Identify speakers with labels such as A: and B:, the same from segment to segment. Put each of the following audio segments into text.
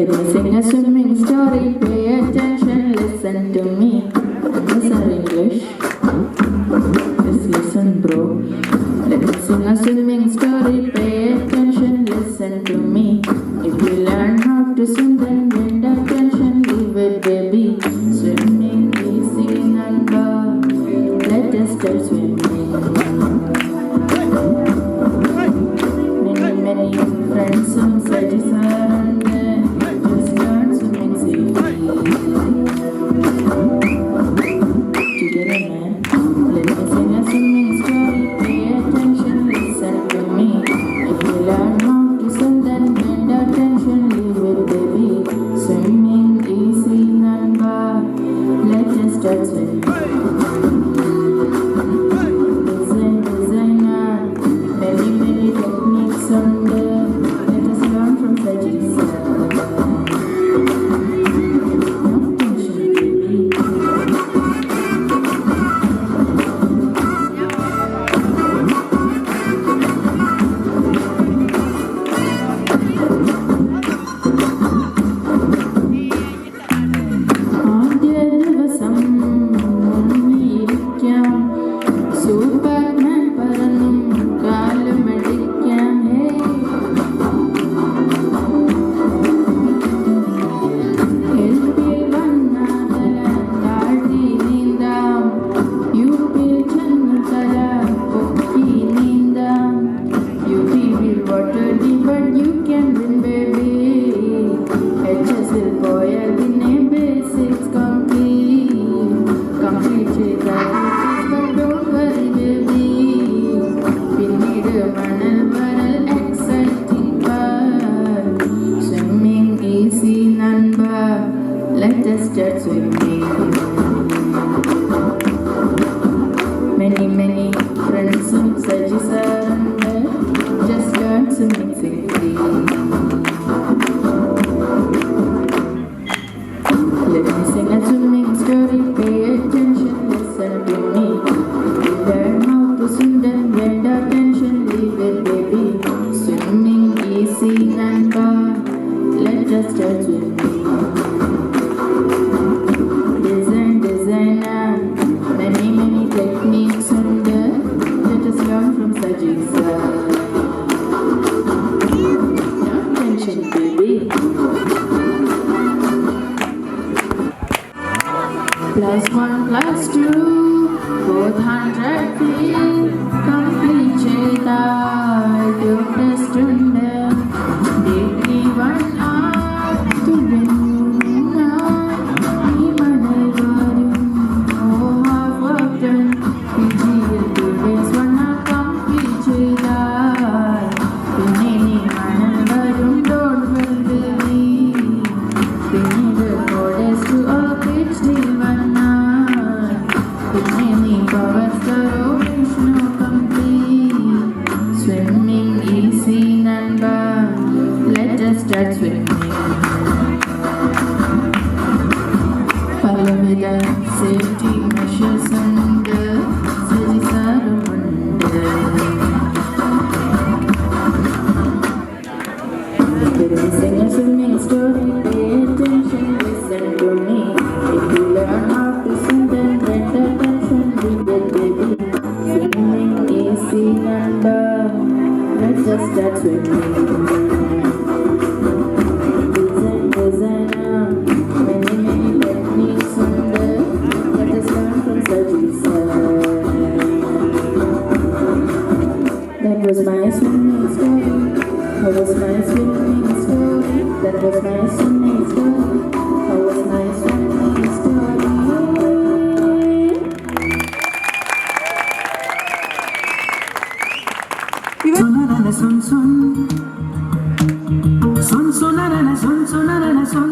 A: Let me sing a swimming story, pay attention, listen to me. These are English. Just listen, bro. Let me sing a swimming story, pay attention, listen to me. If you learn how to swim, then bend attention, leave it, baby. Swimming easy number. Let us start swimming. Many friends on studies around there. Just learn swimming safely. Together, man. Let me sing a swimming story. Pay attention, listen to me. If you learn how to swim, then bend attention, leave it, baby. Swimming easy number. Let us start swimming. Many techniques on there. Let us learn from Sajid sir. No tension, baby. ആദ്യ ദിവസം ഒന്നിരിക്കാം, Superman പറന്നും കാലുമടിക്കാം. എൽപിയിൽ വന്നാൽ താഴ്ത്തി നീന്താം, യുപിയിൽ ചെന്നു തല പൊക്കി നീന്താം. UP will water deep but you can win, baby. HSൽ പോയതിനെ basics complete ചെയ്താൽ but don't worry, baby. പിന്നീട് മണൽ വരൽ exciting part. Swimming easy number. Let us start swimming. Many friends on Sajid around there. Just learn swimming safely. Let me sing a swimming story, pay attention, listen to me. You learn how to swim, then bend attention, leave it, baby. Swimming easy number. Let us start swimming. Designer, many techniques on there. Let us learn from Sajid sir. No tension, baby. +1 +2 both 100 feet. Complete ചെയ്താൽ test ഉണ്ട്. Daily 1 hour to win. ഈ മണൽ വരും, oh half work done. PGയിൽ 2 days 1 hour complete ചെയ്താൽ പിന്നെ നീ മണൽ വരും, don't worry, baby. പിന്നീട് 4 days to a pitch till 1 hour. പിന്നെ നീ power star no complete. Swimming easy number. Let us start swimming. പലവിധ safety measures ഉണ്ട്, സജിസാരമുണ്ട്. Let me sing a swimming story, pay attention, listen to me. If you learn how to swim, then bend attention, leave it, baby. Swimming easy number. Let's just start swimming. Designer, many techniques on there. Let us learn from Sajid sir. That was my swimming story. That was my swimming story. That was my swimming story. That was my swimming story.
B: Sonarana son son, son sonarana son sonarana son,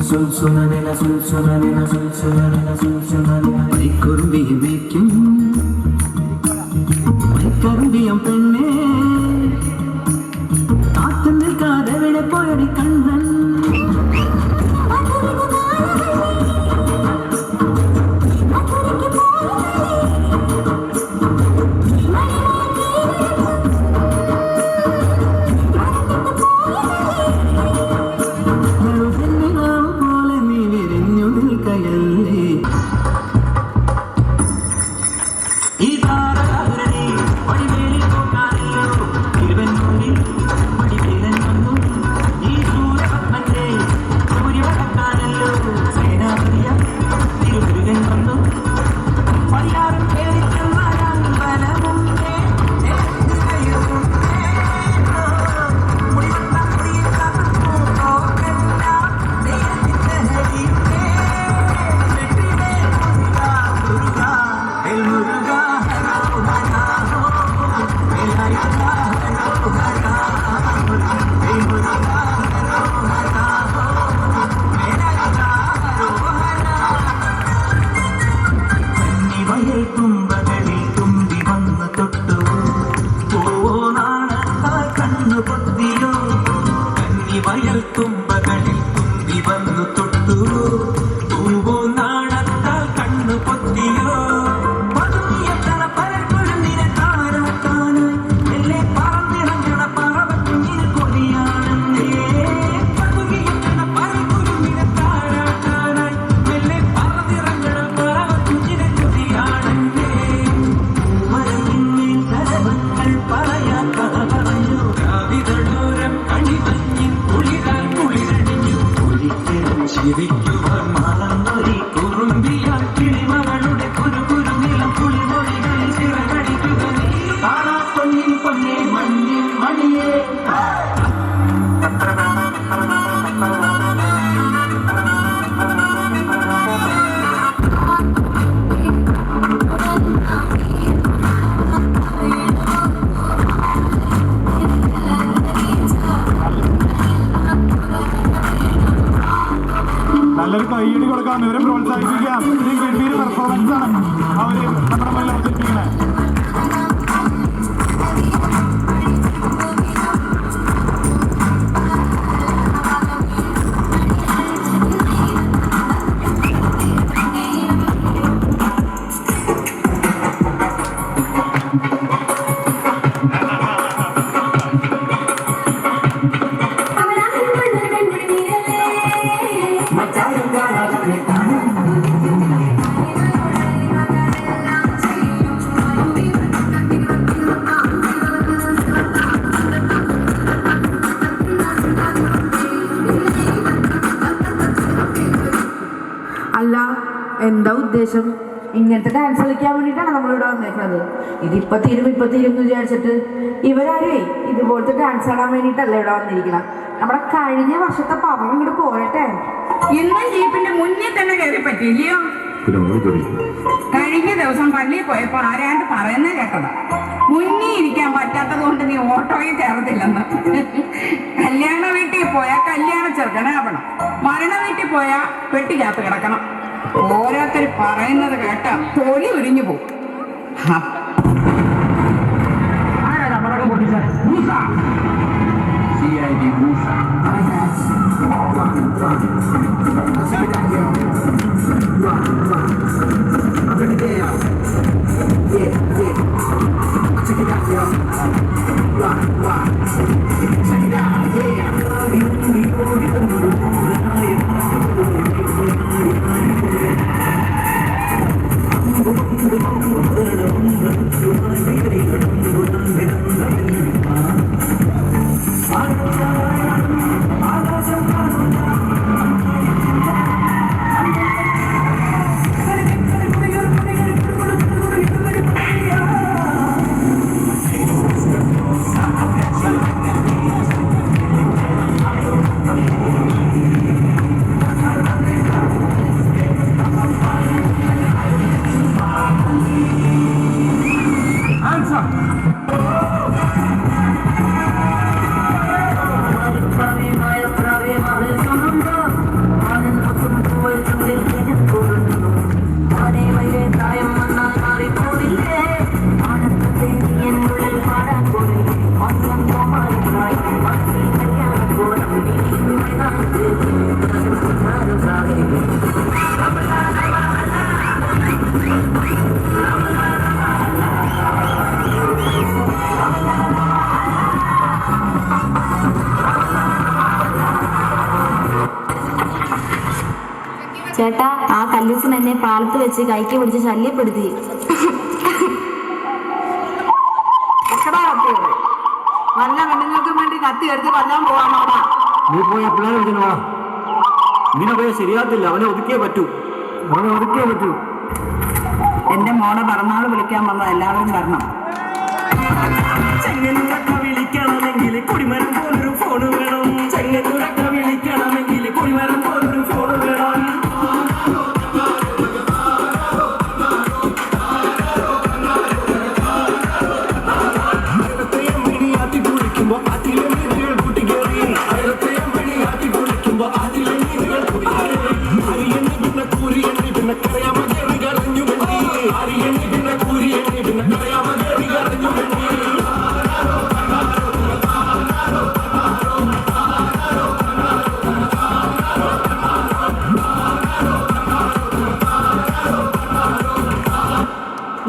B: son sonarana son sonarana son sonarana son sonarana. മൈക്കുറുമ്പിയെ മേയ്ക്കും മൈക്കറുമ്പിയം പെണ്ണേ, കാത്തു നിൽക്കാതെ എവിടെ പോയടി കണ്ണൻ. നമ്മൾ പറയാൻ കഥ പറഞ്ഞു കവിതോരം കണിമഞ്ഞിൻ കുളിരാൽ കുളിരണിഞ്ഞു ഒരിക്കലും ശരിക്കുവാൻ മറന്നൊരി കുറുമ്പിയാൽ കിളിമകളുടെ കുറുകുരു നിലം കുളിമൊഴികളിൽ ചിറകടിക്കുക കാണാ പൊന്നിൻ പൊന്നെ മഞ്ഞിൻ മണിയേ.
C: നല്ലൊരു കൈയടി കൊടുക്കാം, ഇവരെ പ്രോത്സാഹിപ്പിക്കാം. ഇത്രയും ഗംഭീര പെർഫോമൻസ് ആണ് അവര് നമ്മുടെ മുന്നിൽ അവതരിപ്പിക്കുന്നത്.
A: അല്ല, എന്താ ഉദ്ദേശം? ഇങ്ങനത്തെ ഡാൻസ് കളിക്കാൻ വേണ്ടിയിട്ടാണ് നമ്മളിവിടെ വന്നേക്കുന്നത്. ഇതിപ്പോ തീരും എന്ന് വിചാരിച്ചിട്ട് ഇവരാരേ ഇതുപോലത്തെ ഡാൻസ് ആടാൻ വേണ്ടിയിട്ടല്ല ഇവിടെ വന്നിരിക്കണം. നമ്മുടെ കഴിഞ്ഞ വർഷത്തെ പവർ ഇങ്ങോട്ട് പോരട്ടെ.
D: ഇന്നും ജീപ്പിന്റെ മുന്നിൽ തന്നെ കയറി പറ്റില്ലയോ? കഴിഞ്ഞ ദിവസം പള്ളിയിൽ പോയപ്പോ ആരാണ്ട് പറയുന്നത് കേട്ടതാ, മുന്നിൽ ഇരിക്കാൻ പറ്റാത്തത് കൊണ്ട് നീ ഓട്ടോയിൽ കയറത്തില്ലെന്ന്. കല്യാണ വീട്ടിൽ പോയാൽ കല്യാണ ചെറുക്കനാവണം, മരണ വീട്ടിൽ പോയാൽ പെട്ടിക്കകത്ത് കിടക്കണം. ഓരോരുത്തർ പറയുന്നത് കേട്ട തൊലി ഉരിഞ്ഞു പോകും.
E: ചേട്ടാ, ആ കല്ലൂസൻ എന്നെ പാലത്ത് വെച്ച് കൈക്ക് പിടിച്ച് ശല്യപ്പെടുത്തി.
D: നല്ല പെണ്ണുങ്ങൾക്കും വേണ്ടി കത്തി എടുത്ത് കൊല്ലാൻ പോവാണോടാ?
B: നീ പോയി പിള്ളേരെ വിളിക്കണോ? ഇങ്ങനെ പോയാൽ ശരിയാകത്തില്ല. അവനെ ഒതുക്കിയേ പറ്റൂ.
D: എന്റെ മോളെ പിറന്നാൾ വിളിക്കാൻ വന്ന എല്ലാവരും വരണം.
B: ചെങ്ങന്നൂരൊക്കെ വിളിക്കണമെങ്കിൽ കുടിമരം പോലൊരു ഫോണ് വേണം. ചെങ്ങന്നൂരൊക്കെ വിളിക്കണമെങ്കിൽ കുടിമരം പോലൊരു ഫോണ് വേണം.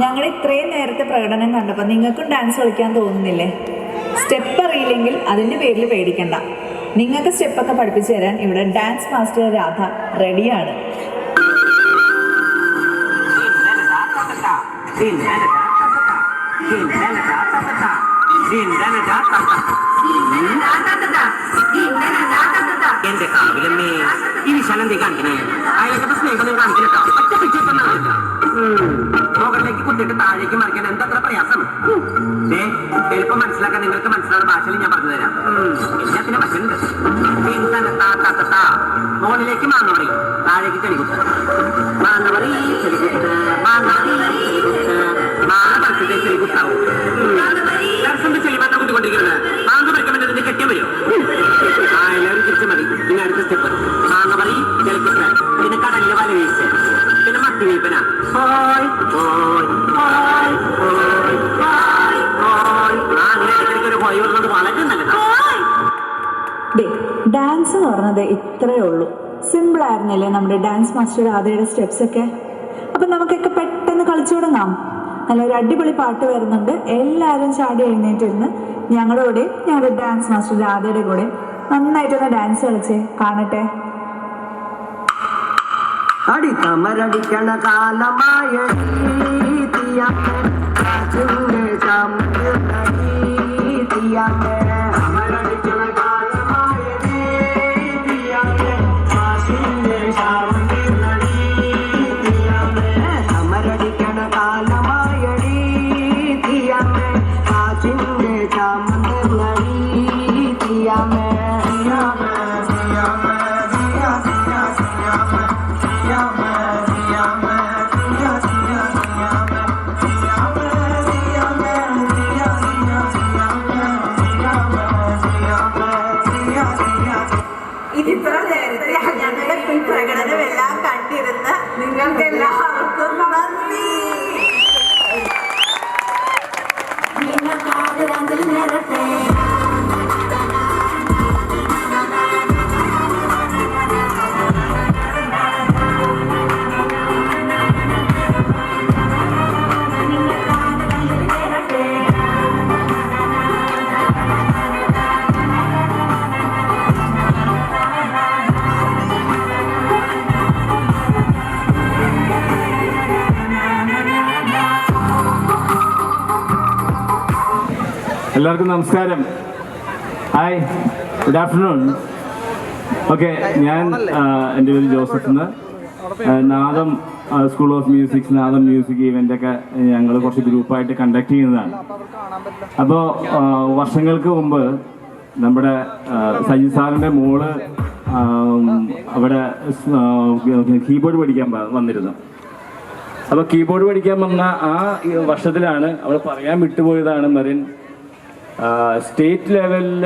F: ഞങ്ങൾ ഇത്രയും നേരത്തെ പ്രകടനം കണ്ടപ്പോൾ നിങ്ങൾക്കും ഡാൻസ് കളിക്കാൻ തോന്നുന്നില്ലേ? സ്റ്റെപ്പ് അറിയില്ലെങ്കിൽ അതിൻ്റെ പേരിൽ പേടിക്കണ്ട. നിങ്ങൾക്ക് സ്റ്റെപ്പൊക്കെ പഠിപ്പിച്ചു തരാൻ ഇവിടെ ഡാൻസ് മാസ്റ്റർ രാധ റെഡിയാണ്.
B: എന്റെ കാവിലമ്മേ ഈ വിശാലം തീ കാണിക്കണേ അയലൊക്കെ സ്നേഹം കാണിക്കണോ ഒറ്റ പിടിച്ചിട്ടൊന്നുമില്ല മുകളിലേക്ക് കുത്തിട്ട് താഴേക്ക് മറിക്കാൻ എന്തത്ര പ്രയാസം എളുപ്പം മനസ്സിലാക്കാൻ നിങ്ങൾക്ക് മനസ്സിലാവുന്ന ഭാഷയിൽ ഞാൻ പറഞ്ഞു തരാം എല്ലാത്തിനും പറ്റുന്നുണ്ട് മുകളിലേക്ക് മാങ്ങവറി താഴേക്ക് ചെടികുത്ത് മാങ്ങവറി ചെടികുത്ത് മാങ്ങവറി ചെടികുത്ത് മാങ്ങ പറിച്ചിട്ട് ചെടികുത്താവും ചെളിമാറ്റം കുത്തിക്കൊണ്ടിരിക്കുന്നത് മാങ്ങ പറിക്കാൻ ഇതിന്റെ കെട്ടിയ വരും എല്ലാവരും തിരിച്ചു മതി പിന്നെ അടുത്ത സ്റ്റെപ്പ് മാങ്ങവറി ചെടികുത്ത് പിന്നെ കടലിലെ വല വീഴ്ച പിന്നെ മത്തി വീപ്പന
F: ഡാൻസ് എന്ന് പറഞ്ഞത് ഇത്രയേ ഉള്ളൂ. സിമ്പിൾ ആയിരുന്നല്ലേ നമ്മുടെ ഡാൻസ് മാസ്റ്റർ രാധയുടെ സ്റ്റെപ്സ് ഒക്കെ. അപ്പം നമുക്കൊക്കെ പെട്ടെന്ന് കളിച്ചു തുടങ്ങാം. നല്ലൊരു അടിപൊളി പാട്ട് വരുന്നുണ്ട്. എല്ലാവരും ചാടി എഴുന്നേറ്റിരുന്ന് ഞങ്ങളുടെ കൂടെ ഞങ്ങളുടെ ഡാൻസ് മാസ്റ്റർ രാധയുടെ കൂടെ നന്നായിട്ടൊന്ന് ഡാൻസ് കളിച്ചേ കാണട്ടെ.
B: അടിക്കമരടിക്കണ കാലമായ
F: ഇത്ര നേരത്തെ ഞങ്ങളുടെ ഈ പ്രകടനമെല്ലാം കണ്ടിരുന്ന നിങ്ങൾക്ക് എല്ലാവർക്കും നന്ദി.
C: എല്ലാവർക്കും നമസ്കാരം. Hi, good afternoon. ഓക്കെ, ഞാൻ എൻ്റെ പേര് ജോസഫ് എന്ന്. നാദം സ്കൂൾ ഓഫ് മ്യൂസിക്സ്, നാദം മ്യൂസിക് ഈവൻ്റൊക്കെ ഞങ്ങൾ കുറച്ച് ഗ്രൂപ്പായിട്ട് കണ്ടക്ട് ചെയ്യുന്നതാണ്. അപ്പോൾ വർഷങ്ങൾക്ക് മുമ്പ് നമ്മുടെ സജി സാറിൻ്റെ മോള് അവിടെ കീബോർഡ് പഠിക്കാൻ വന്നിരുന്നു. അപ്പോൾ കീബോർഡ് പഠിക്കാൻ വന്ന ആ വർഷത്തിലാണ് അവൾ പറയാൻ വിട്ടുപോയതാണ് മെറിൻ സ്റ്റേറ്റ് ലെവലിൽ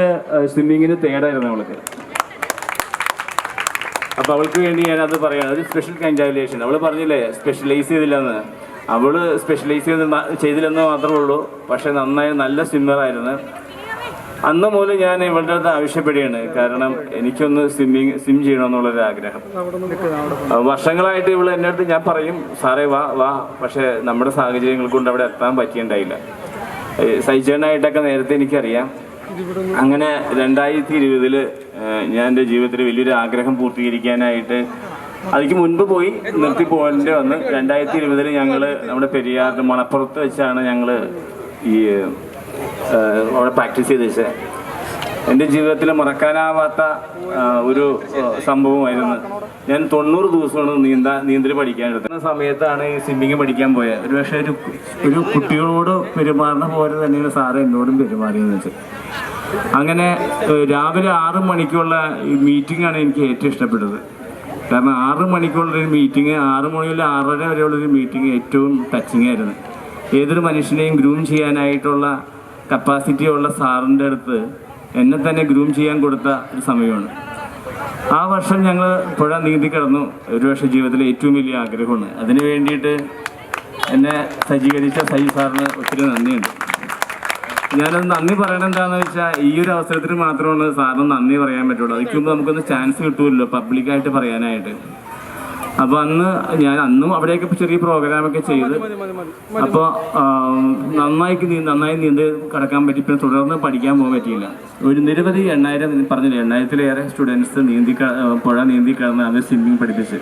C: സ്വിമ്മിങ്ങിന് തേടായിരുന്നു അവൾക്ക്. അപ്പോൾ അവൾക്ക് വേണ്ടി ഞാനത് പറയാം, ഒരു സ്പെഷ്യൽ കൺഗ്രാജുലേഷൻ. അവൾ പറഞ്ഞില്ലേ സ്പെഷ്യലൈസ് ചെയ്തില്ലെന്ന്. അവൾ സ്പെഷ്യലൈസ് ചെയ്തില്ലെന്ന് മാത്രമേ ഉള്ളൂ, പക്ഷേ നന്നായി നല്ല സ്വിമ്മറായിരുന്നു. അന്ന് മുതൽ ഞാൻ ഇവളുടെ അടുത്ത് ആവശ്യപ്പെടുകയാണ്, കാരണം എനിക്കൊന്ന് സ്വിം ചെയ്യണമെന്നുള്ളൊരു ആഗ്രഹം. വർഷങ്ങളായിട്ട് ഇവൾ എൻ്റെ അടുത്ത് ഞാൻ പറയും, സാറേ വാ, പക്ഷേ നമ്മുടെ സാഹചര്യങ്ങൾ കൊണ്ട് അവിടെ എത്താൻ പറ്റിയിട്ടുണ്ടായില്ല. സഹിച്ചേനായിട്ടൊക്കെ നേരത്തെ എനിക്കറിയാം. അങ്ങനെ 2020 ഞാൻ എൻ്റെ ജീവിതത്തിൽ വലിയൊരു ആഗ്രഹം പൂർത്തീകരിക്കാനായിട്ട് അതിക്ക് മുൻപ് പോയി നിർത്തി പോകേണ്ടി വന്ന് 2020 ഞങ്ങൾ നമ്മുടെ പെരിയാറിൻ്റെ മണപ്പുറത്ത് വെച്ചാണ് ഞങ്ങൾ ഈ അവിടെ പ്രാക്ടീസ് ചെയ്ത് വെച്ചത്. എൻ്റെ ജീവിതത്തിൽ മറക്കാനാവാത്ത ഒരു സംഭവമായിരുന്നു. ഞാൻ 90 ദിവസമാണ് നീന്തൽ പഠിക്കാൻ എടുക്കുന്ന സമയത്താണ് ഈ സ്വിമ്മിങ് പഠിക്കാൻ പോയത്. ഒരു പക്ഷേ ഒരു കുട്ടികളോട് പെരുമാറുന്ന പോലെ തന്നെയാണ് സാറ് എന്നോടും പെരുമാറിയെന്ന് വെച്ചാൽ. അങ്ങനെ രാവിലെ 6 മണിക്കുള്ള ഈ മീറ്റിംഗാണ് എനിക്ക് ഏറ്റവും ഇഷ്ടപ്പെട്ടത്. കാരണം 6 മണിക്കുള്ളൊരു മീറ്റിംഗ്, 6 മണി മുതൽ 6:30 വരെയുള്ളൊരു മീറ്റിംഗ് ഏറ്റവും ടച്ചിങ് ആയിരുന്നു. ഏതൊരു മനുഷ്യനെയും ഗ്രൂം ചെയ്യാനായിട്ടുള്ള കപ്പാസിറ്റിയുള്ള സാറിൻ്റെ അടുത്ത് എന്നെ തന്നെ ഗ്രൂം ചെയ്യാൻ കൊടുത്ത ഒരു സമയമാണ്. ആ വർഷം ഞങ്ങൾ പുഴ നീന്തി കിടന്നു. ഒരു വർഷം ജീവിതത്തിലെ ഏറ്റവും വലിയ ആഗ്രഹമാണ്. അതിന് വേണ്ടിയിട്ട് എന്നെ സജ്ജീകരിച്ച സജി സാറിന് ഒത്തിരി നന്ദിയുണ്ട്. ഞാനത് നന്ദി പറയണത് എന്താണെന്ന് വെച്ചാൽ, ഈ ഒരു അവസരത്തിന് മാത്രമാണ് സാറിന് നന്ദി പറയാൻ പറ്റുള്ളൂ. അതിന് മുമ്പ് നമുക്കൊന്ന് ചാൻസ് കിട്ടുമല്ലോ പബ്ലിക്കായിട്ട് പറയാനായിട്ട്. അപ്പോൾ അന്നും അവിടെയൊക്കെ ചെറിയ പ്രോഗ്രാമൊക്കെ ചെയ്ത് അപ്പോൾ നന്നായി നീന്തി കിടക്കാൻ പറ്റി. പിന്നെ തുടർന്ന് പഠിക്കാൻ പോകാൻ പറ്റിയില്ല. ഒരു നിരവധി 8,000-ലേറെ സ്റ്റുഡൻസ് പുഴ നീന്തി കിടന്ന് അവർ സ്വിമ്മിങ് പഠിപ്പിച്ച്.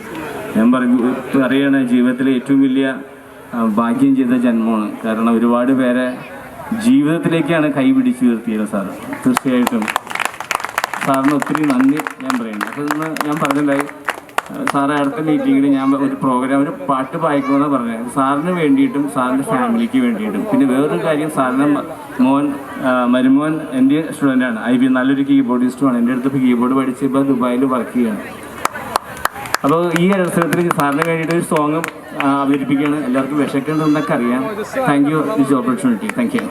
C: ഞാൻ പറയുകയാണ്, ജീവിതത്തിലെ ഏറ്റവും വലിയ ഭാഗ്യം ചെയ്ത ജന്മമാണ്. കാരണം ഒരുപാട് പേരെ ജീവിതത്തിലേക്കാണ് കൈ പിടിച്ചു ഉയർത്തിയത് സാർ. തീർച്ചയായിട്ടും സാറിന് ഒത്തിരി നന്ദി ഞാൻ പറയുന്നു. അപ്പോൾ ഇന്ന് ഞാൻ പറഞ്ഞിട്ടുണ്ടായി സാറ് അടുത്ത മീറ്റിങ്ങിൽ ഞാൻ ഒരു പ്രോഗ്രാം ഒരു പാട്ട് പായിക്കണമെന്ന് പറഞ്ഞത് സാറിന് വേണ്ടിയിട്ടും സാറിൻ്റെ ഫാമിലിക്ക് വേണ്ടിയിട്ടും. പിന്നെ വേറൊരു കാര്യം, സാറിൻ്റെ മരുമോൻ എൻ്റെ സ്റ്റുഡൻ്റാണ്, IB നല്ലൊരു കീബോർഡിസ്റ്റുമാണ്. എൻ്റെ അടുത്ത് കീബോർഡ് പഠിച്ച് ഇപ്പോൾ ദുബായിൽ വർക്ക് ചെയ്യാണ്. അപ്പോൾ ഈ അവസരത്തിൽ സാറിന് വേണ്ടിയിട്ട് ഒരു സോങ് അവതരിപ്പിക്കുകയാണ്. എല്ലാവർക്കും വിശക്കുന്നുണ്ടെന്നൊക്കെ അറിയാം. Thank you this opportunity. Thank you.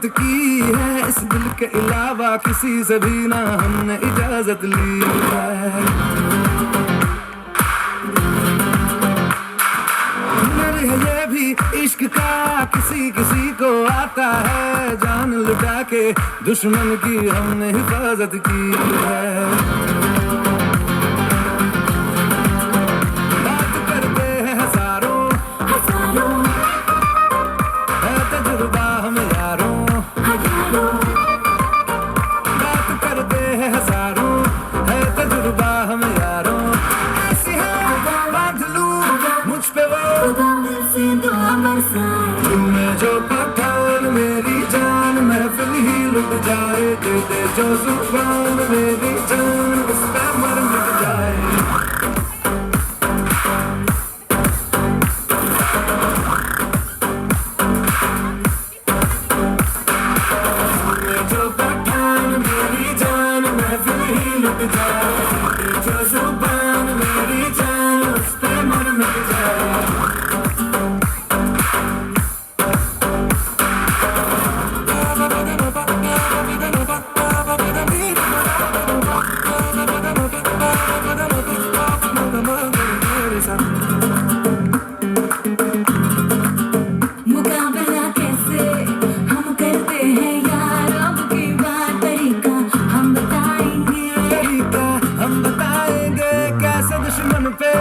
G: मोहब्बत की है, इस दिल के अलावा किसी से भी ना हमने इजाजत ली है। ये भी इश्क का किसी किसी को आता है, जान लुटा के दुश्मन की हमने हिफाजत की है। बात करते हैं हजारों है तजुर्बा हम यारों, बात करते हैं हजारों है तजुर्बा हम यारों। ऐसी है बात लूं मुझ पे वो तुम्हें जो पठान मेरी जान महफिल ही लुट जाए, दे दे जो जुबान मेरी जान उस पे मर मिट जाए। तुम्हें जो पठान मेरी जान महफिल ही लुट जाए, दे दे जो जुबान मेरी जान उस पे मर मिट जाए।
E: मुकाबला कैसे हम करते हैं यार, अब की बात तरीका हम बताएंगे,
G: तरीका हम बताएंगे, कैसे दुश्मन पे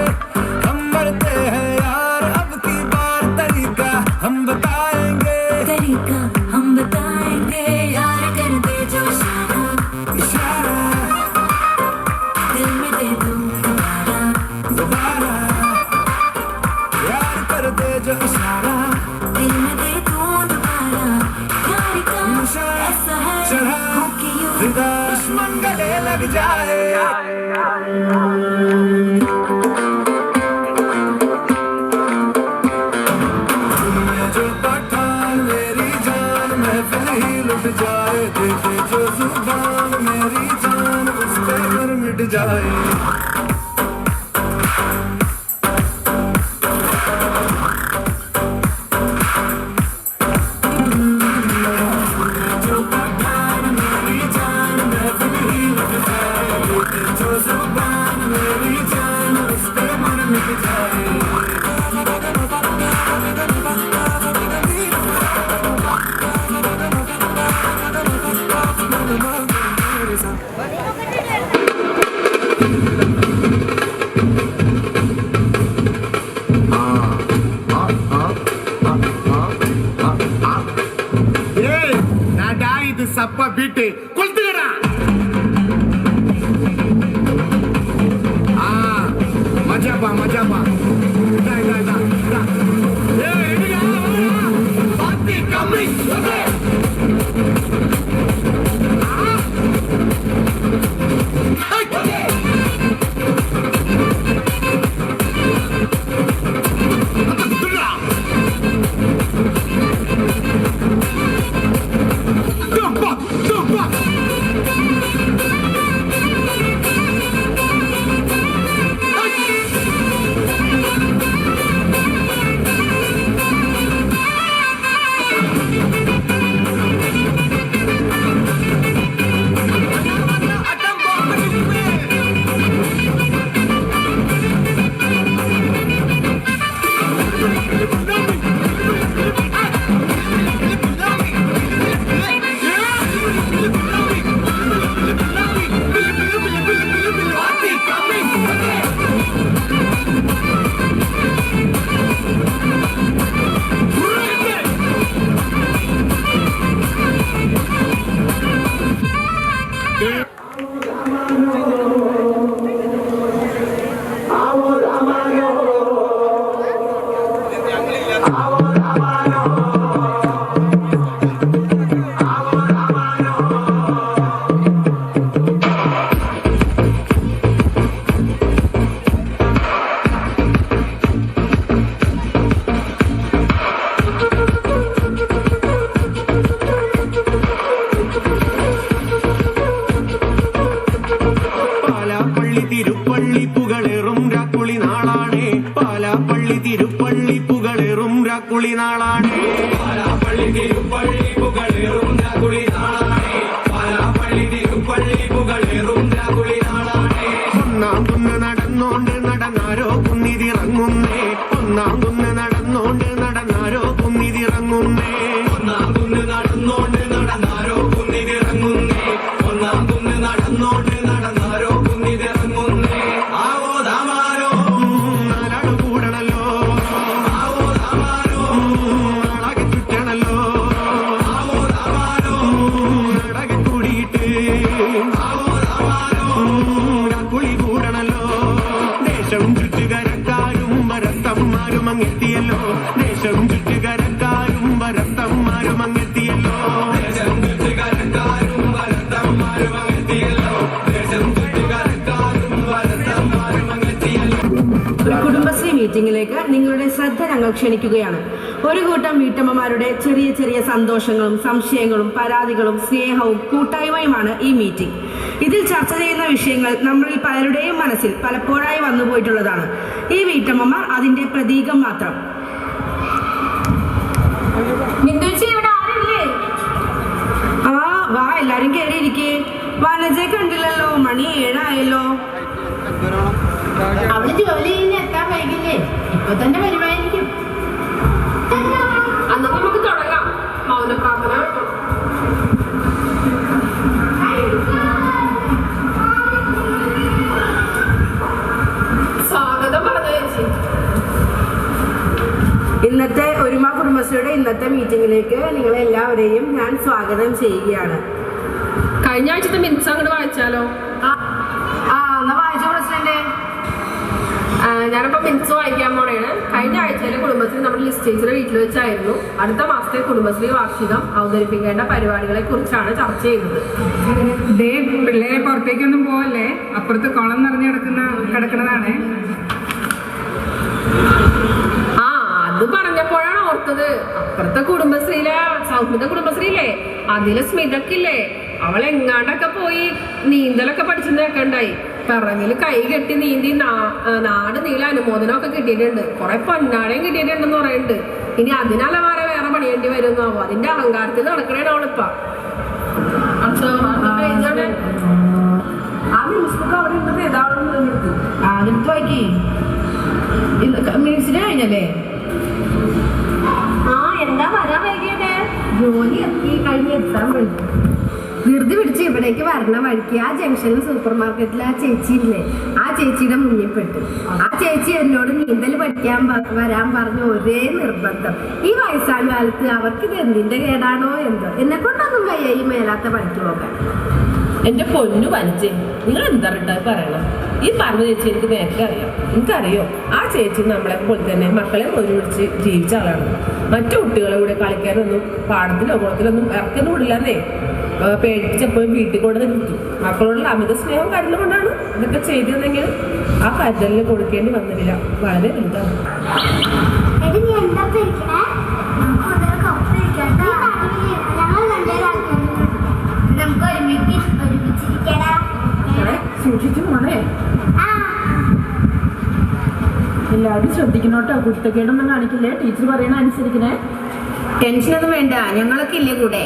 G: हम मरते हैं यार, अब की बार तरीका हम बताएंगे,
E: तरीका हम बताएंगे यार, कर दे जो इशारा,
G: इशारा
E: दिल में दे दूं दोबारा,
G: दोबारा यार कर दे जो इशारा,
E: दिल में दे दूं दोबारा, यार का
G: नशा
E: ऐसा है
G: चढ़ा
E: हो कि यूं
G: फिदा दुश्मन गले लग जाए। तुम्हें जो पठान मेरी जान महफिल ही लुट जाए, दे दे जो जुबान मेरी जान उस पे मर मिट जाए। जो पठान मेरी जान महफिल ही लुट जाए, दे दे जो जुबान मेरी जान उस पे मर मिट जाए।
H: இது சப்ப பீட்டு கொளுத்துக்கடா. மஜாப்பா மஜாப்பா. இதா இதா இதா இதா. ஏய் எடுடா. பாத்தி கம்மி.
G: തിരുപ്പള്ളി പുകളേറും രാക്കുളി നാളാണ്. കുന്ന് നടന്നോണ്ട് നടന്നാരോ കുന്നിതിറങ്ങുന്നേ ഒന്നാം കുന്ന് നടന്നോണ്ട് നടന്നാരോ കുന്നിതിറങ്ങുന്നേ ഒന്നാം കുന്ന് നടന്നോണ്ട് നടന്നാരോ കുന്നിതിറങ്ങുന്നേ ഒന്നാം കുന്ന് നടന്നോണ്ട് നടന്നാരോ കുന്നിതിറങ്ങുന്നേ ആവോ ദാമാരോ നാലാള് കൂടണല്ലോ ആവോ ദാമാരോ നാളാകെ ചുറ്റണല്ലോ ആവോ ദാമാരോ നാടകെ കൂടിയിട്ട് ആവോ ദാമാരോ കുളി കൂടണല്ലോ ദേശം ചുറ്റുകരക്കാരും വരത്തന്മാരും അങ്ങെത്തിയല്ലോ ദേശം ചുറ്റുകരക്കാരും വരത്തന്മാരും അങ്ങെത്തിയല്ലോ ദേശം ചുറ്റുകരക്കാരും വരത്തന്മാരും അങ്ങെത്തിയല്ലോ ദേശം ചുറ്റുകരക്കാരും വരത്തന്മാരും അങ്ങെത്തിയല്ലോ.
I: കുടുംബശ്രീ മീറ്റിംഗിലേക്ക് നിങ്ങളുടെ ശ്രദ്ധ ഞങ്ങൾ ക്ഷണിക്കുകയാണ്. ഒരു കൂട്ടം വീട്ടമ്മമാരുടെ ചെറിയ ചെറിയ സന്തോഷങ്ങളും സംശയങ്ങളും പരാതികളും സ്നേഹവും കൂട്ടായ്മയുമാണ് ഈ മീറ്റിംഗ്. ഇതിൽ ചർച്ച ചെയ്യുന്ന വിഷയങ്ങൾ നമ്മളിൽ പലരുടെയും മനസ്സിൽ പലപ്പോഴായി വന്നുപോയിട്ടുള്ളതാണ്. ഈ വീട്ടമ്മമാർ അതിന്റെ പ്രതീകം മാത്രം. ആ വാ, എല്ലാരും കയറിയിരിക്കേ. വനജയെ കണ്ടില്ലല്ലോ, മണി 7 ആയല്ലോ.
A: അവള് ജോലി കഴിഞ്ഞ് എത്താൻ വൈകില്ലേ? ഇപ്പൊ തന്നെ വരുമായിരിക്കും.
I: അന്ന് നമുക്ക് തുടങ്ങാം. മൗനപ്രാർത്ഥന. സ്വാഗതം പറഞ്ഞു ചേച്ചി. ഇന്നത്തെ ഒരുമ കുടുംബശ്രീയുടെ ഇന്നത്തെ മീറ്റിംഗിലേക്ക് നിങ്ങളെ എല്ലാവരെയും ഞാൻ സ്വാഗതം ചെയ്യുകയാണ്. കഴിഞ്ഞ ആഴ്ചത്തെ മിനിറ്റ്സ് അങ്ങോട്ട് വായിച്ചാലോ? എന്നാ വായിച്ചോ പ്രസിഡന്റ്. ഞാനിപ്പോൾ മിനിറ്റ്സ് വായിക്കാൻ പോണേണ്. കഴിഞ്ഞ ആഴ്ചയിലെ കുടുംബശ്രീ നമ്മുടെ ലിസ്റ്റ് ചേച്ചിയുടെ വീട്ടിൽ വെച്ചായിരുന്നു. അടുത്ത മാസത്തെ കുടുംബശ്രീ വാർഷികം അവതരിപ്പിക്കേണ്ട പരിപാടികളെ കുറിച്ചാണ് ചർച്ച ചെയ്തത്.
D: പിള്ളേരെ പുറത്തേക്കൊന്നും പോവല്ലേ, അപ്പുറത്ത് കുളം നിറഞ്ഞു കിടക്കുന്നതാണ്.
I: അത് പറഞ്ഞപ്പോഴാണ് ഓർത്തത്. അപ്പുറത്തെ കുടുംബശ്രീയിലെ സൗഹൃദ കുടുംബശ്രീയില്ലേ, അതിലെ സ്മിതക്കില്ലേ, അവളെങ്ങാണ്ടൊക്കെ പോയി നീന്തലൊക്കെ പഠിച്ചെന്നൊക്കെ ഉണ്ടായി. പിറകില് കൈ കെട്ടി നീന്തി നാട് നീല അനുമോദനമൊക്കെ കിട്ടിയിട്ടുണ്ട്. കുറെ പൊന്നാടയും കിട്ടിയിട്ടുണ്ടെന്ന് പറയുന്നുണ്ട്. ഇനി അതിനലമാരെ വേറെ പണിയേണ്ടി വരുന്നാവോ, അതിന്റെ അഹങ്കാരത്തിൽ നടക്കണേണ് അവളിപ്പ. ആ ന്യൂസ്ബുക്ക് അവിടെ ഉണ്ടെന്ന് ഏതാണെന്ന് ആദ്യത്തെ വായിക്കി. മിനിറ്റ്സിന് കഴിഞ്ഞല്ലേ? എന്താ വരാൻ വൈകിയത്? ജോലി എത്തി കഴിഞ്ഞ് എത്താൻ വൈകി. ധൃതി പിടിച്ച് ഇവിടേക്ക് വരണ വഴിക്ക് ആ ജംഗ്ഷനിൽ സൂപ്പർ മാർക്കറ്റിൽ ആ ചേച്ചി ഇല്ലേ, ആ ചേച്ചിയുടെ മുന്നിൽ പെട്ടു. ആ ചേച്ചി എന്നോട് നീന്തൽ പഠിക്കാൻ വരാൻ പറഞ്ഞ ഒരേ നിർബന്ധം. ഈ വയസ്സാം കാലത്ത് അവർക്ക് ഇത് എന്തിന്റെ കേടാണോ എന്തോ. എന്നെ കൊണ്ടൊന്നും വയ്യ ഈ മേലാത്ത പണിക്ക് പോകാൻ.
J: എന്റെ പൊന്നു വനജെ, നിങ്ങൾ എന്താ പറയണം? ഈ പറഞ്ഞ ചേച്ചി എനിക്ക് നേരത്തെ അറിയാം. എനിക്കറിയോ, ആ ചേച്ചി നമ്മളെ പോലെ തന്നെ മക്കളെ ഒരുമിച്ച് ജീവിച്ച ആളാണ്. മറ്റു കുട്ടികളെ കൂടെ കളിക്കാനൊന്നും പാടത്തിലോ കുളത്തിലൊന്നും ഇറക്കൊന്നും വിടില്ലെന്നേ. പേടിച്ചപ്പോഴും വീട്ടിൽ കൊണ്ട് നിർത്തും. മക്കളോടുള്ള അമിത സ്നേഹം കരുതൽ കൊണ്ടാണ് ഇതൊക്കെ ചെയ്തിരുന്നെങ്കിൽ ആ കരുതലിന് കൊടുക്കേണ്ടി വന്നില്ല. വളരെ വലുതാണ്.
I: സൂക്ഷിച്ചു പോണേ. എല്ലാവരും ശ്രദ്ധിക്കണോട്ടോ, കുരുത്തക്കേടൊന്നും കാണിക്കില്ലേ. ടീച്ചർ പറയണ അനുസരിക്കണേ. ടെൻഷനൊന്നും വേണ്ട, ഞങ്ങളൊക്കെ ഇല്ലേ കൂടെ.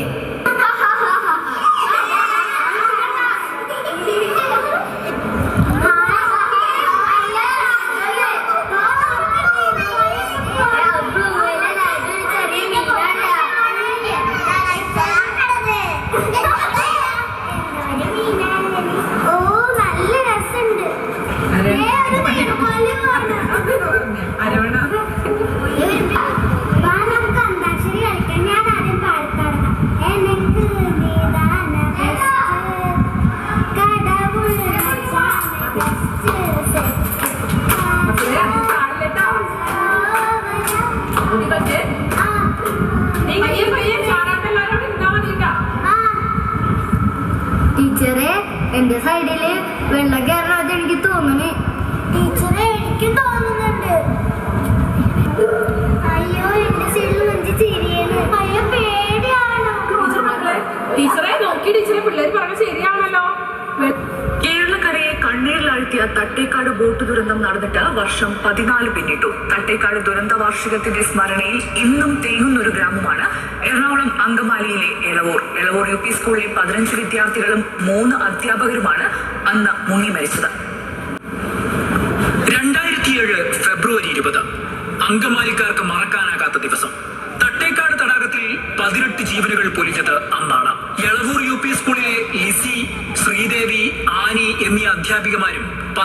A: ടീച്ചറെ, എന്റെ സൈഡില് വെള്ളം കയറാതെ എനിക്ക് തോന്നുന്നു. ടീച്ചറെ, എനിക്കും തോന്നുന്നുണ്ട്. അയ്യോ, എന്റെ സൈഡിൽ നെഞ്ച് ചിരിയാണ്. അയ്യോ, പേടിയാണോ?
I: ടീച്ചറെ നോക്കി, ടീച്ചറെ പിള്ളേർ പറഞ്ഞ ശരിയാണല്ലോ.
K: കേരളക്കരയെ കണ്ണീരിലാഴ്ത്തിയ തട്ടേക്കാട് ബോട്ട് ദുരന്തം നടന്നിട്ട് വർഷം 14 പിന്നിട്ടു. തട്ടേക്കാട് ദുരന്ത വാർഷികത്തിന്റെ സ്മരണയിൽ ഇന്നും തേങ്ങുന്നൊരു ഗ്രാമമാണ് എറണാകുളം അങ്കമാലിയിലെ എളവൂർ. എളവൂർ UP സ്കൂളിലെ 15 വിദ്യാർത്ഥികളും 3 അധ്യാപകരുമാണ് അന്ന് മുങ്ങി മരിച്ചത്.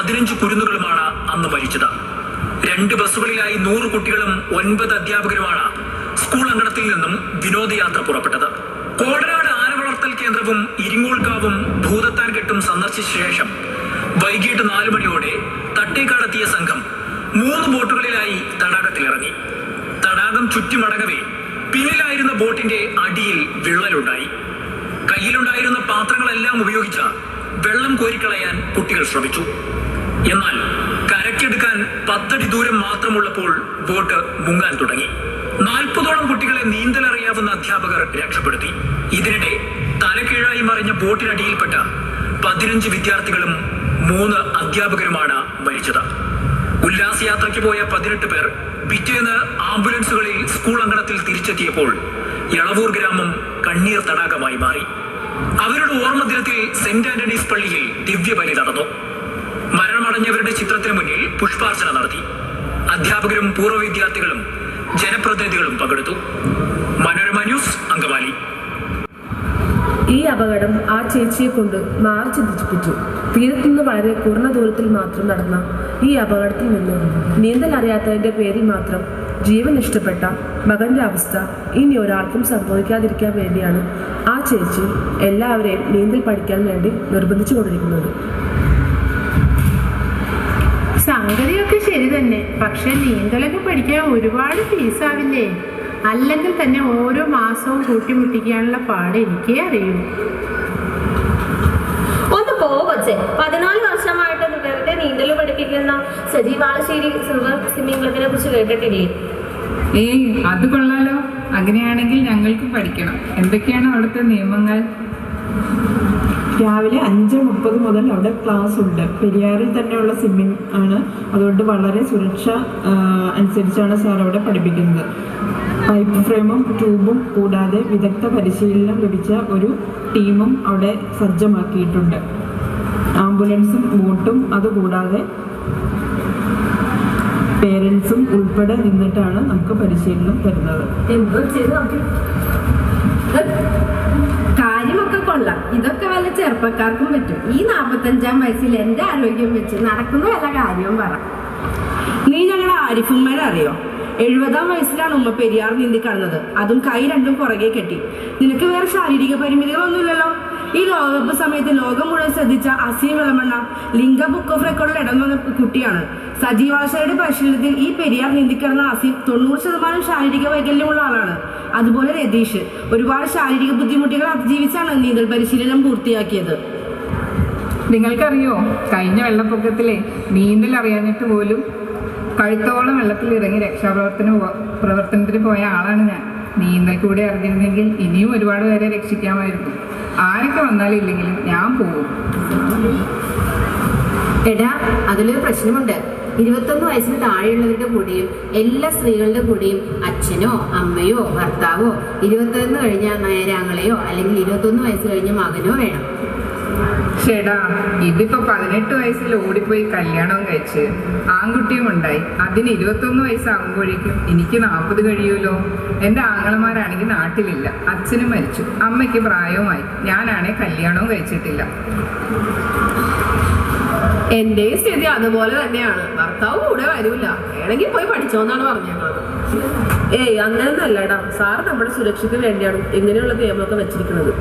K: 15 കുരുന്നുകളുമാണ് അന്ന് മരിച്ചത്. 2 ബസ്സുകളിലായി 100 കുട്ടികളും 9 അധ്യാപകരുമാണ് സ്കൂൾ അങ്കണത്തിൽ നിന്നും വിനോദയാത്ര പുറപ്പെട്ടത്. കോടനാട് ആനവളർത്തൽ കേന്ദ്രവും ഇരിങ്ങോൾക്കാവും ഭൂതത്താൻകെട്ടും സന്ദർശിച്ച ശേഷം വൈകിട്ട് 4 മണിയോടെ തട്ടേക്കാടെത്തിയ സംഘം 3 ബോട്ടുകളിലായി തടാകത്തിലിറങ്ങി. തടാകം ചുറ്റിമടങ്ങവേ പിന്നിലായിരുന്ന ബോട്ടിന്റെ അടിയിൽ വിള്ളലുണ്ടായി. കയ്യിലുണ്ടായിരുന്ന പാത്രങ്ങളെല്ലാം ഉപയോഗിച്ച് വെള്ളം കോരിക്കളയാൻ കുട്ടികൾ ശ്രമിച്ചു. എന്നാൽ കരക്കെടുക്കാൻ 10 അടി ദൂരം മാത്രമുള്ളപ്പോൾ ബോട്ട് മുങ്ങാൻ തുടങ്ങി. 40ഓളം കുട്ടികളെ നീന്തലറിയാവുന്ന അധ്യാപകർ രക്ഷപ്പെടുത്തി. ഇതിനിടെ തലകീഴായി മറിഞ്ഞ ബോട്ടിനടിയിൽപ്പെട്ട 15 വിദ്യാർത്ഥികളും 3 അധ്യാപകരുമാണ് മരിച്ചത്. ഉല്ലാസയാത്രയ്ക്ക് പോയ 18 പേർ പിറ്റേന്ന് ആംബുലൻസുകളിൽ സ്കൂൾ അങ്കണത്തിൽ തിരിച്ചെത്തിയപ്പോൾ യളവൂർ ഗ്രാമം കണ്ണീർ തടാകമായി മാറി. അവരുടെ ഓർമ്മ ദിനത്തിൽ സെന്റ് ആന്റണീസ് പള്ളിയിൽ ദിവ്യബലി നടന്നു. മരണമടഞ്ഞവരുടെ ചിത്രത്തിന് മുന്നിൽ പുഷ്പാർച്ചന നടത്തി. അധ്യാപകരും പൂർവ്വ വിദ്യാർത്ഥികളും ജനപ്രതിനിധികളും പങ്കെടുത്തു. മനോരമ ന്യൂസ്, അങ്കമാലി.
J: ഈ അപകടം ആ ചേച്ചിയെ കൊണ്ട് മാറി ചിന്തിപ്പിച്ചു. തീരത്തുനിന്ന് വളരെ കുറഞ്ഞ ദൂരത്തിൽ മാത്രം നടന്ന ഈ അപകടത്തിൽ നിന്ന് നീന്തൽ അറിയാത്തതിൻ്റെ പേരിൽ മാത്രം ജീവൻ നഷ്ടപ്പെട്ട മകൻ്റെ അവസ്ഥ ഇനി ഒരാൾക്കും സംഭവിക്കാതിരിക്കാൻ വേണ്ടിയാണ് ആ ചേച്ചി എല്ലാവരെയും നീന്തൽ പഠിക്കാൻ വേണ്ടി നിർബന്ധിച്ചു കൊണ്ടിരിക്കുന്നത്.
A: സംഗതിയൊക്കെ ശരി തന്നെ, പക്ഷെ നീന്തലൊക്കെ പഠിക്കാൻ ഒരുപാട് ഫീസാവില്ലേ? അല്ലെങ്കിൽ തന്നെ ഓരോ മാസവും കൂട്ടിമുട്ടിക്കാനുള്ള പാട് എനിക്കേ അറിയൂ.
I: ഒന്ന് പോകൊച്ചേ, 14 വർഷമായിട്ട് വെറുതെ നീന്തൽ പഠിപ്പിക്കുന്ന സജീവാളശ്ശേരി സിൽവർ സ്വിമ്മിംഗ് ക്ലബിനെ കുറിച്ച് കേട്ടിട്ടില്ലേ?
D: അത് കൊള്ളാലോ. അങ്ങനെയാണെങ്കിൽ ഞങ്ങൾക്ക് പഠിക്കണം. എന്തൊക്കെയാണ് അവിടുത്തെ നിയമങ്ങൾ?
L: രാവിലെ 5:30 മുതൽ അവിടെ ക്ലാസ് ഉണ്ട്. പെരിയാറിൽ തന്നെയുള്ള സ്വിമ്മിംഗ് ആണ്, അതുകൊണ്ട് വളരെ സുരക്ഷ അനുസരിച്ചാണ് സാർ അവിടെ പഠിപ്പിക്കുന്നത്. പൈപ്പ് ഫ്രെയിമും ട്യൂബും കൂടാതെ വിദഗ്ധ പരിശീലനം ലഭിച്ച ഒരു ടീമും അവിടെ സജ്ജമാക്കിയിട്ടുണ്ട്. ആംബുലൻസും ബോട്ടും അതുകൂടാതെ പേരൻസും ഉൾപ്പെടെ നിന്നിട്ടാണ് നമുക്ക് പരിശീലനം തരുന്നത്.
I: കാര്യമൊക്കെ കൊള്ളാം. ഇതൊക്കെ വല്ല ചെറുപ്പക്കാർക്കും പറ്റും. ഈ 45-ാം വയസ്സിൽ എൻ്റെ ആരോഗ്യം വെച്ച് നടക്കുന്ന വല്ല കാര്യവും പറ. നീ ഞങ്ങളുടെ ആരിഫുമ്മേനെ അറിയോ? 70-ാം വയസ്സിലാണ് ഉമ്മ പെരിയാർ നീന്തി കടന്നത്. അതും കൈ രണ്ടും പുറകെ കെട്ടി. നിനക്ക് വേറെ ശാരീരിക പരിമിതികളൊന്നുമില്ലല്ലോ. ഈ ലോകകപ്പ് സമയത്ത് ലോകം മുഴുവൻ ശ്രദ്ധിച്ച അസീം വിളമണ്ണ ലിംഗ ബുക്ക് ഓഫ് റെക്കോർഡിൽ ഇടം വന്ന കുട്ടിയാണ്. സജീവാളശ്ശേരിയുടെ പരിശീലനത്തിൽ ഈ പെരിയാർ നീന്തിക്കിടന്ന അസീം 90% ശാരീരിക വൈകല്യമുള്ള ആളാണ്. അതുപോലെ രതീഷ് ഒരുപാട് ശാരീരിക ബുദ്ധിമുട്ടുകൾ അതിജീവിച്ചാണ് നീന്തൽ പരിശീലനം പൂർത്തിയാക്കിയത്.
D: നിങ്ങൾക്കറിയോ, കഴിഞ്ഞ വെള്ളപ്പൊക്കത്തിലെ നീന്തൽ അറിയാഞ്ഞിട്ട് പോലും കഴുത്തോളം വെള്ളത്തിൽ ഇറങ്ങി പ്രവർത്തനത്തിന് പോയ ആളാണ് ഞാൻ. നീന്തൽ കൂടെ അറിഞ്ഞിരുന്നെങ്കിൽ ഇനിയും ഒരുപാട് പേരെ രക്ഷിക്കാമായിരുന്നു. ആരൊക്കെ വന്നാലും ഇല്ലെങ്കിലും ഞാൻ പോകും.
I: എടാ, അതിലൊരു പ്രശ്നമുണ്ട്. 21 വയസ്സിന് താഴെയുള്ളവരുടെ കൂടെയും എല്ലാ സ്ത്രീകളുടെ കൂടെയും അച്ഛനോ അമ്മയോ ഭർത്താവോ 21 കഴിഞ്ഞ നേരാങ്ങളെയോ അല്ലെങ്കിൽ 21 വയസ്സ് കഴിഞ്ഞ മകനോ വേണം.
D: ചേടാ, ഇതിപ്പോ 18 വയസ്സിൽ ഓടിപ്പോയി കല്യാണവും കഴിച്ച് ആൺകുട്ടിയും ഉണ്ടായി. അതിന് 21 വയസ്സാകുമ്പോഴേക്കും എനിക്ക് 40 കഴിയുമല്ലോ. എൻ്റെ ആങ്ങളമാരാണെങ്കിൽ നാട്ടിലില്ല, അച്ഛനും മരിച്ചു, അമ്മയ്ക്ക് പ്രായവുമായി. ഞാനാണെ കല്യാണവും കഴിച്ചിട്ടില്ല.
I: എന്റെ സ്ഥിതി അതുപോലെ തന്നെയാണ്. ഭർത്താവ് കൂടെ വരൂല, വേണമെങ്കിൽ പോയി പഠിച്ചോന്നാണ് പറഞ്ഞേക്കുന്നത്.
J: ഏയ്, അങ്ങനെയൊന്നും അല്ലടാ. സാറ് നമ്മുടെ സുരക്ഷയ്ക്ക് വേണ്ടിയാണ് ഇങ്ങനെയുള്ള നിയമമൊക്കെ വെച്ചിരിക്കുന്നത്.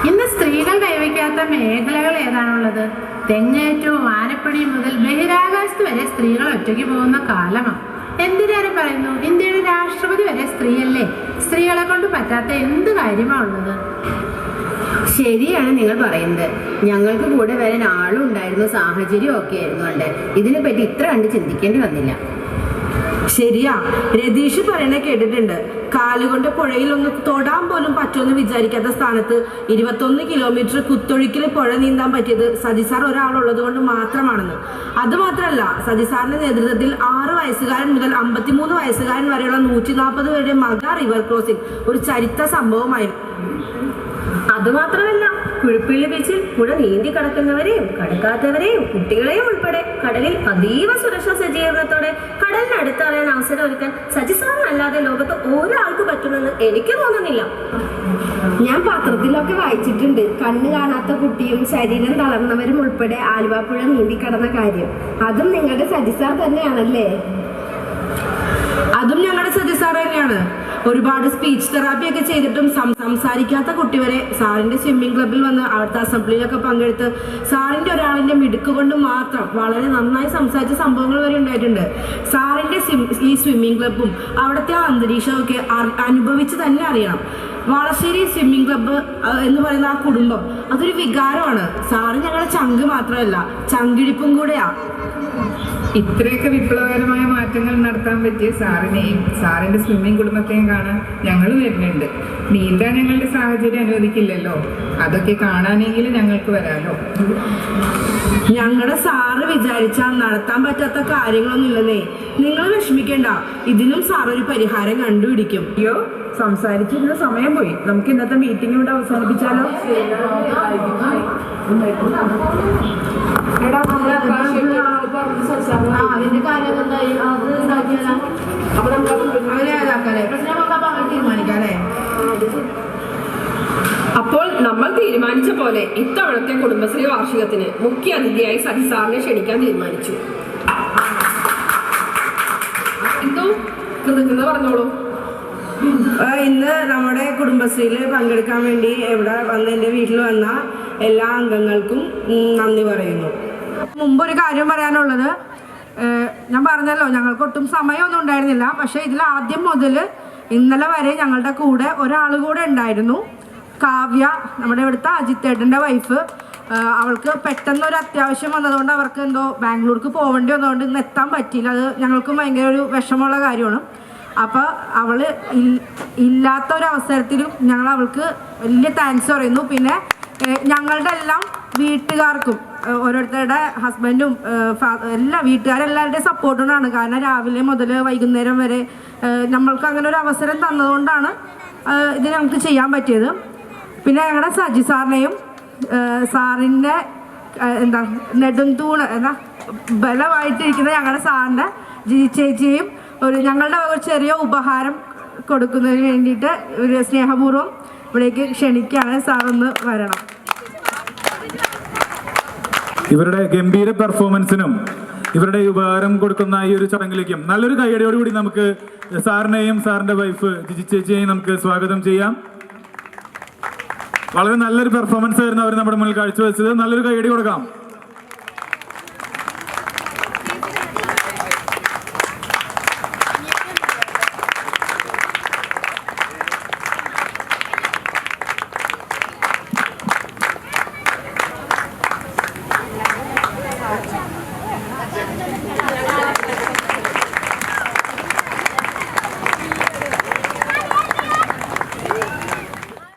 A: ഇന്ന് സ്ത്രീകൾ കൈവയ്ക്കാത്ത മേഖലകൾ ഏതാണുള്ളത്? തെങ്ങേറ്റവും ആനപ്പടി മുതൽ ബഹിരാകാശത്ത് വരെ സ്ത്രീകൾ ഒറ്റയ്ക്ക് പോകുന്ന കാലമാണ്. എന്തിനേറെ പറയുന്നു, ഇന്ത്യയുടെ രാഷ്ട്രപതി വരെ സ്ത്രീയല്ലേ? സ്ത്രീകളെ കൊണ്ട് പറ്റാത്ത എന്ത് കാര്യമാണ് ഉള്ളത്?
I: ശരിയാണ് നിങ്ങൾ പറയുന്നത്. ഞങ്ങൾക്ക് കൂടെ വരാൻ ആളും ഉണ്ടായിരുന്നു, സാഹചര്യം ഒക്കെ ആയിരുന്നുകൊണ്ട് ഇതിനെപ്പറ്റി ഇത്ര കണ്ട് ചിന്തിക്കേണ്ടി വന്നില്ല. ശരിയാ, രതീഷ് പറയണ കേട്ടിട്ടുണ്ട്. കാലുകൊണ്ട് പുഴയിൽ ഒന്ന് തൊടാൻ പോലും പറ്റുമെന്ന് വിചാരിക്കാത്ത സ്ഥാനത്ത് 21 കിലോമീറ്റർ കുത്തൊഴുക്കിൽ പുഴ നീന്താൻ പറ്റിയത് സജിസാർ ഒരാളുള്ളത് കൊണ്ട് മാത്രമാണെന്ന്. അതുമാത്രമല്ല, സജിസാറിന്റെ നേതൃത്വത്തിൽ 6 വയസ്സുകാരൻ മുതൽ 53 വയസ്സുകാരൻ വരെയുള്ള 140 പേരുടെ മഗ റിവർ ക്രോസിംഗ് ഒരു ചരിത്ര സംഭവമായിരുന്നു. അതുമാത്രമല്ല, കുഴിപ്പുള്ളി ബീച്ചിൽ പുഴ നീന്തി കടക്കുന്നവരെയും കടക്കാത്തവരെയും കുട്ടികളെയും ഉൾപ്പെടെ കടലിൽ അതീവ സുരക്ഷാ സജ്ജീകരണത്തോടെ കടലിനടുത്തറിയാൻ അവസരം ഒരുക്കാൻ സജി സാറിനല്ലാതെ ലോകത്ത് ഒരാൾക്ക് പറ്റുമെന്ന് എനിക്ക് തോന്നുന്നില്ല.
M: ഞാൻ പത്രത്തിലൊക്കെ വായിച്ചിട്ടുണ്ട് കണ്ണ് കാണാത്ത കുട്ടിയും ശരീരം തളർന്നവരും ഉൾപ്പെടെ ആലുവ പുഴ നീന്തി കടന്ന കാര്യം. അതും നിങ്ങളുടെ സജി സാർ തന്നെയാണല്ലേ?
I: അതും ഞങ്ങളുടെ സജി സാർ തന്നെയാണ്. ഒരുപാട് സ്പീച്ച് തെറാപ്പി ഒക്കെ ചെയ്തിട്ടും സംസാരിക്കാത്ത കുട്ടി വരെ സാറിന്റെ സ്വിമ്മിംഗ് ക്ലബ്ബിൽ വന്ന് അവിടുത്തെ അസംബ്ലിയിലൊക്കെ പങ്കെടുത്ത് സാറിന്റെ ഒരാളിന്റെ മിടുക്ക് കൊണ്ട് മാത്രം വളരെ നന്നായി സംസാരിച്ച സംഭവങ്ങൾ വരെ ഉണ്ടായിട്ടുണ്ട്. സാറിന്റെ ഈ സ്വിമ്മിംഗ് ക്ലബ്ബും അവിടുത്തെ ആ അന്തരീക്ഷമൊക്കെ അനുഭവിച്ച് തന്നെ അറിയണം. വളശ്ശേരി സ്വിമ്മിംഗ് ക്ലബ്ബ് എന്ന് പറയുന്ന ആ കുടുംബം അതൊരു വികാരമാണ്. സാറ് ഞങ്ങളുടെ ചങ്ക് മാത്രമല്ല ചങ്കിടിപ്പും കൂടെയാ.
L: ഇത്രയൊക്കെ വിപ്ലവകരമായ മാറ്റങ്ങൾ നടത്താൻ പറ്റിയ സാറിനെയും സാറിൻ്റെ സ്വിമ്മിംഗ് കുടുംബത്തെയും കാണാൻ ഞങ്ങൾ വരുന്നുണ്ട്. നീന്താൻ ഞങ്ങളുടെ സാഹചര്യം അനുവദിക്കില്ലല്ലോ, അതൊക്കെ കാണാനെങ്കിലും ഞങ്ങൾക്ക് വരാമല്ലോ.
I: ഞങ്ങളുടെ സാറ് വിചാരിച്ചാൽ നടത്താൻ പറ്റാത്ത കാര്യങ്ങളൊന്നും ഇല്ലെന്നേ. നിങ്ങൾ വിഷമിക്കേണ്ട, ഇതിനും സാർ ഒരു പരിഹാരം കണ്ടുപിടിക്കും.
L: അയ്യോ, സംസാരിച്ചിരുന്ന സമയം പോയി. നമുക്ക് ഇന്നത്തെ മീറ്റിംഗ് ഇവിടെ അവസാനിപ്പിച്ചാലോ?
A: അതിന്റെ കാര്യം എന്തായി? അത് ഇതാക്കിയാലോ? അപ്പൊ നമുക്ക് അങ്ങനെ ഇതാക്കാല്ലേ? പ്രശ്നം നമുക്ക് തീരുമാനിക്കാല്ലേ?
I: അപ്പോൾ നമ്മൾ തീരുമാനിച്ച പോലെ ഇത്തവണത്തെ കുടുംബശ്രീ വാർഷികത്തിന് മുഖ്യ അതിഥിയായി സജി സാറിനെ ക്ഷണിക്കാൻ തീരുമാനിച്ചു. എന്തോ കൃതജ്ഞത പറഞ്ഞോളൂ.
A: ഇന്ന് നമ്മുടെ കുടുംബശ്രീയിൽ പങ്കെടുക്കാൻ വേണ്ടി ഇവിടെ വന്ന് എൻ്റെ വീട്ടിൽ വന്ന എല്ലാ അംഗങ്ങൾക്കും നന്ദി പറയുന്നു. മുമ്പൊരു കാര്യം പറയാനുള്ളത്, ഞാൻ പറഞ്ഞല്ലോ ഞങ്ങൾക്ക് ഒട്ടും സമയമൊന്നും ഉണ്ടായിരുന്നില്ല. പക്ഷേ ഇതിൽ ആദ്യം മുതൽ ഇന്നലെ വരെ ഞങ്ങളുടെ കൂടെ ഒരാൾ കൂടെ ഉണ്ടായിരുന്നു. കാവ്യ, നമ്മുടെ ഇവിടുത്തെ അജിത്തേട്ടൻ്റെ വൈഫ്. അവൾക്ക് പെട്ടെന്നൊരു അത്യാവശ്യം വന്നതുകൊണ്ട് അവർക്ക് എന്തോ ബാംഗ്ലൂർക്ക് പോകേണ്ടി വന്നതുകൊണ്ട് ഇന്ന് എത്താൻ പറ്റിയില്ല. അത് ഞങ്ങൾക്കും ഭയങ്കര ഒരു വിഷമമുള്ള കാര്യമാണ്. അപ്പോൾ അവൾ ഇല്ലാത്ത ഒരു അവസരത്തിലും ഞങ്ങൾ അവൾക്ക് വലിയ താങ്ക്സ് പറയുന്നു. പിന്നെ ഞങ്ങളുടെ എല്ലാം വീട്ടുകാർക്കും ഓരോരുത്തരുടെ ഹസ്ബൻഡും വീട്ടുകാരെല്ലാവരുടെയും സപ്പോർട്ടുകൊണ്ടാണ്. കാരണം രാവിലെ മുതൽ വൈകുന്നേരം വരെ നമ്മൾക്ക് അങ്ങനെ ഒരു അവസരം തന്നതുകൊണ്ടാണ് ഇത് നമുക്ക് ചെയ്യാൻ പറ്റിയത്. പിന്നെ ഞങ്ങളുടെ സജി സാറിനെയും സാറിൻ്റെ നെടുന്തൂണ് ബലമായിട്ടിരിക്കുന്ന ഞങ്ങളുടെ സാറിൻ്റെ ചേച്ചിയെയും ഞങ്ങളുടെ ഒരു ചെറിയ ഉപഹാരം കൊടുക്കുന്നതിന് വേണ്ടിയിട്ട് ഒരു സ്നേഹപൂർവ്വം ഇവിടേക്ക് ക്ഷണിക്കുകയാണ്. സാറൊന്ന് വരണം.
N: ഇവരുടെ ഗംഭീര പെർഫോമൻസിനും ഇവരുടെ ഉപഹാരം കൊടുക്കുന്ന ഈ ഒരു ചടങ്ങിലേക്കും നല്ലൊരു കൈയടിയോടുകൂടി നമുക്ക് സാറിനെയും സാറിൻ്റെ വൈഫ് ജിജി ചേച്ചിയെയും നമുക്ക് സ്വാഗതം ചെയ്യാം. വളരെ നല്ലൊരു പെർഫോമൻസ് ആയിരുന്നു അവർ നമ്മുടെ മുന്നിൽ കാഴ്ചവെച്ചത്. നല്ലൊരു കൈയടി കൊടുക്കാം.